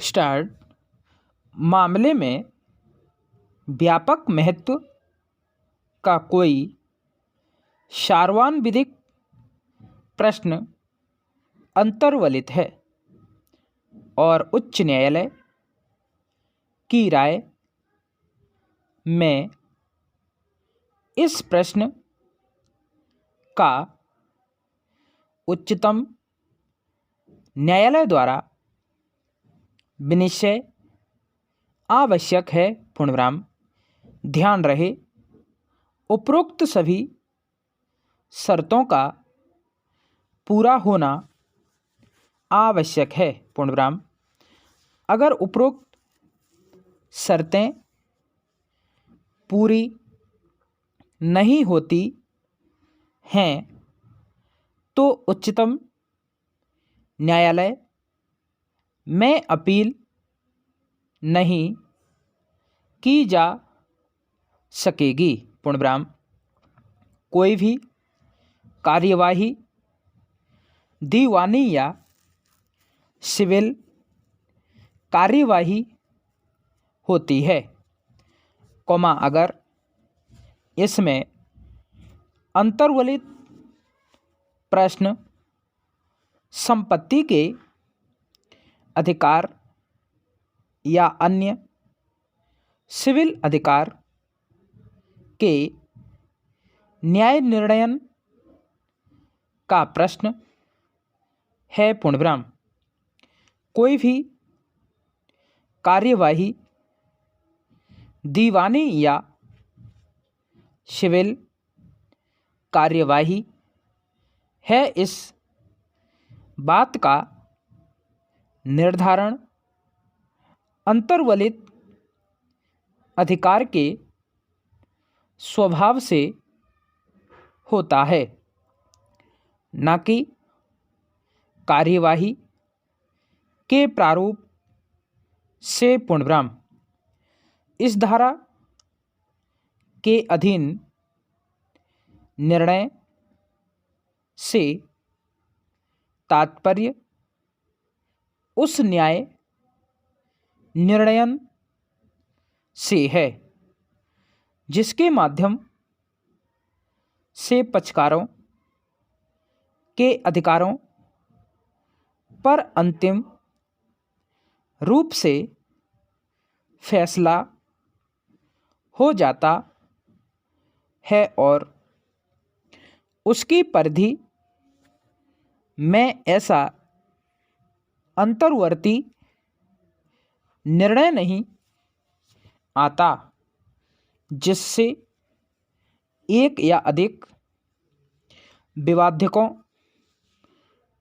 Start मामले में व्यापक महत्व का कोई सार्वविदिक प्रश्न अंतर्वलित है और उच्च न्यायालय की राय में इस प्रश्न का उच्चतम न्यायालय द्वारा विनिश्चय आवश्यक है। पूर्णविराम। ध्यान रहे, उपरोक्त सभी शर्तों का पूरा होना आवश्यक है। पूर्णविराम। अगर उपरोक्त शर्तें पूरी नहीं होती हैं तो उच्चतम न्यायालय में अपील नहीं की जा सकेगी। पूर्णविराम। कोई भी कार्यवाही दीवानी या सिविल कार्यवाही होती है, अगर इसमें अंतर्वलित प्रश्न संपत्ति के अधिकार या अन्य सिविल अधिकार के न्याय निर्णयन का प्रश्न है। पूर्णविराम। कोई भी कार्यवाही दीवानी या सिविल कार्यवाही है, इस बात का निर्धारण अंतर्वलित अधिकार के स्वभाव से होता है, न कि कार्यवाही के प्रारूप से। पूर्णविराम। इस धारा के अधीन निर्णय से तात्पर्य उस न्याय निर्णयन से है जिसके माध्यम से पक्षकारों के अधिकारों पर अंतिम रूप से फैसला हो जाता है और उसकी परिधि में ऐसा अंतर्वर्ती निर्णय नहीं आता जिससे एक या अधिक विवादकों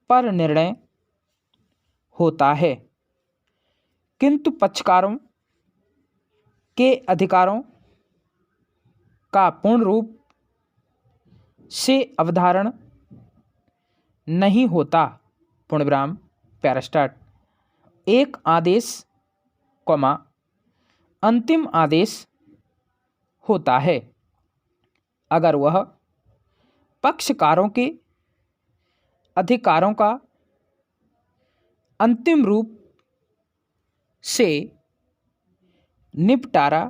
पर निर्णय होता है, किंतु पक्षकारों के अधिकारों का पूर्ण रूप से अवधारण नहीं होता। पूर्णविराम। पैरास्टार्ट। एक आदेश अंतिम आदेश होता है अगर वह पक्षकारों के अधिकारों का अंतिम रूप से निपटारा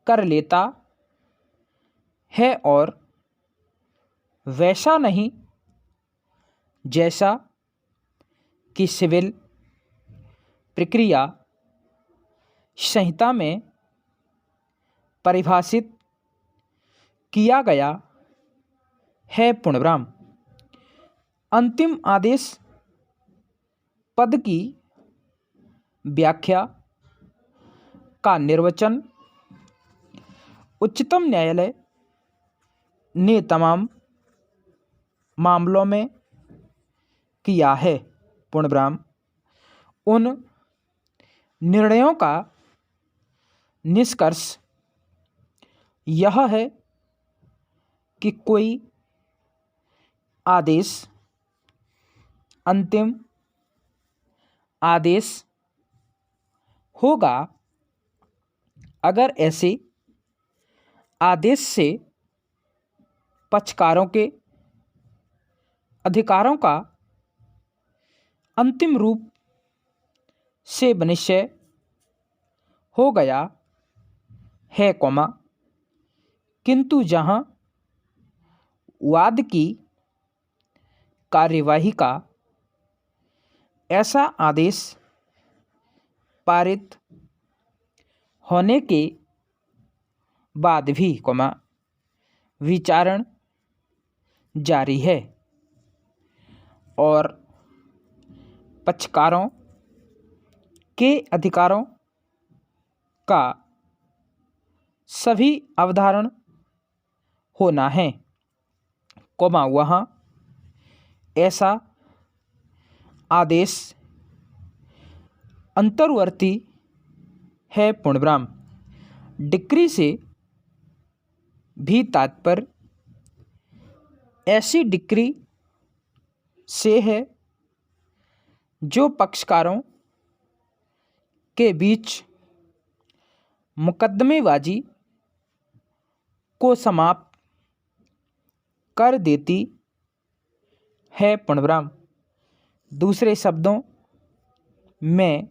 कर लेता है और वैसा नहीं जैसा कि सिविल प्रक्रिया संहिता में परिभाषित किया गया है। पूर्णविराम। अंतिम आदेश पद की व्याख्या का निर्वचन उच्चतम न्यायालय ने तमाम मामलों में किया है। पूर्णविराम। उन निर्णयों का निष्कर्ष यह है कि कोई आदेश अंतिम आदेश होगा अगर ऐसे आदेश से पक्षकारों के अधिकारों का अंतिम रूप से निश्चय हो गया है, किंतु जहाँ वाद की कार्यवाही का ऐसा आदेश पारित होने के बाद भी विचारण जारी है और पक्षकारों के अधिकारों का सभी अवधारण होना है, वहाँ ऐसा आदेश अंतर्वर्ती है, पूर्णविराम। डिक्री से भी तात्पर्य ऐसी डिक्री से है जो पक्षकारों के बीच मुकदमेबाजी को समाप्त कर देती है, पूर्णविराम। दूसरे शब्दों में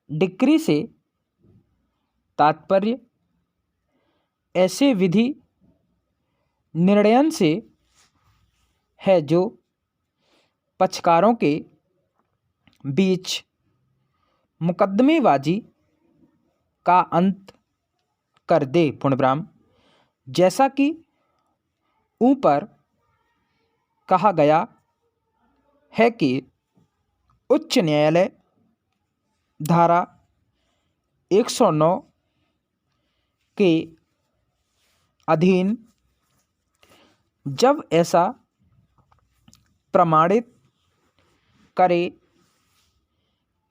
डिक्री से तात्पर्य ऐसे विधि निर्णयन से है जो पक्षकारों के बीच मुकदमेबाजी का अंत कर दे, पूर्णविराम। जैसा कि ऊपर कहा गया है कि उच्च न्यायालय धारा 109 के अधीन जब ऐसा प्रमाणित करे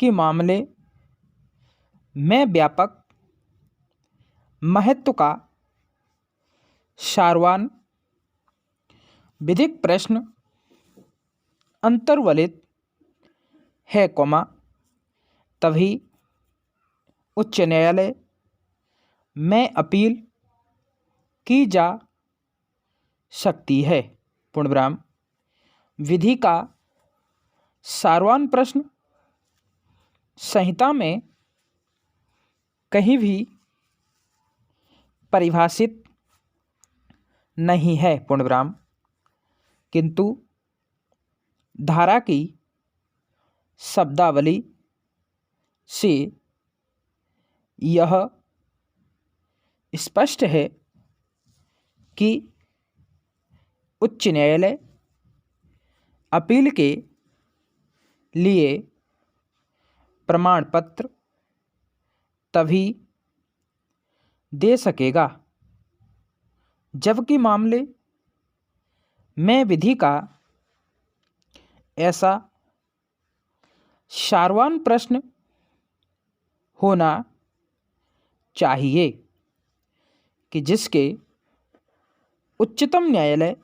कि मामले में व्यापक महत्व का सारवान विधिक प्रश्न अंतर्वलित है, तभी उच्च न्यायालय में अपील की जा सकती है, पूर्णविराम। विधि का सारवान प्रश्न संहिता में कहीं भी परिभाषित नहीं है, पूर्णविराम, किंतु धारा की शब्दावली से यह स्पष्ट है कि उच्च न्यायालय अपील के लिए प्रमाण पत्र तभी दे सकेगा जबकि मामले में विधि का ऐसा सारवान प्रश्न होना चाहिए कि जिसके उच्चतम न्यायालय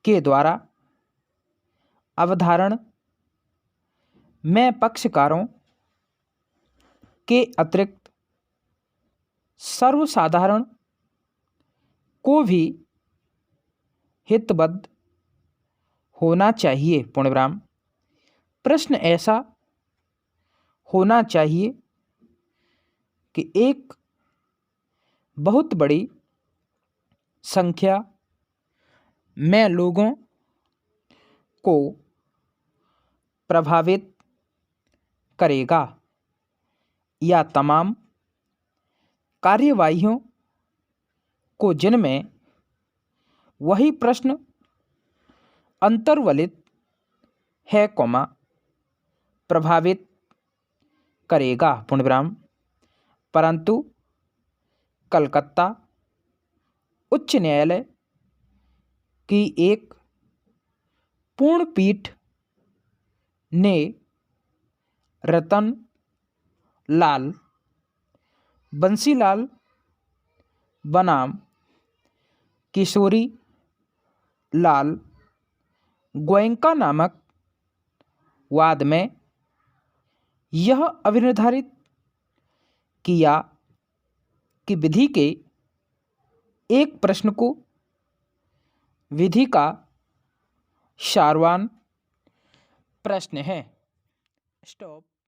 के द्वारा अवधारण में पक्षकारों के अतिरिक्त सर्वसाधारण को भी हितबद्ध होना चाहिए, पूर्णविराम। प्रश्न ऐसा होना चाहिए कि एक बहुत बड़ी संख्या में लोगों को प्रभावित करेगा या तमाम कार्यवाहियों को जिनमें वही प्रश्न अंतर्वलित है, प्रभावित करेगा, पूर्णविराम। परंतु कलकत्ता उच्च न्यायालय की एक पूर्ण पीठ ने रतन लाल बंसीलाल बनाम किशोरी लाल गोयनका नामक वाद में यह अभिनिर्धारित किया कि विधि के एक प्रश्न को विधि का सारवान प्रश्न है, स्टॉप।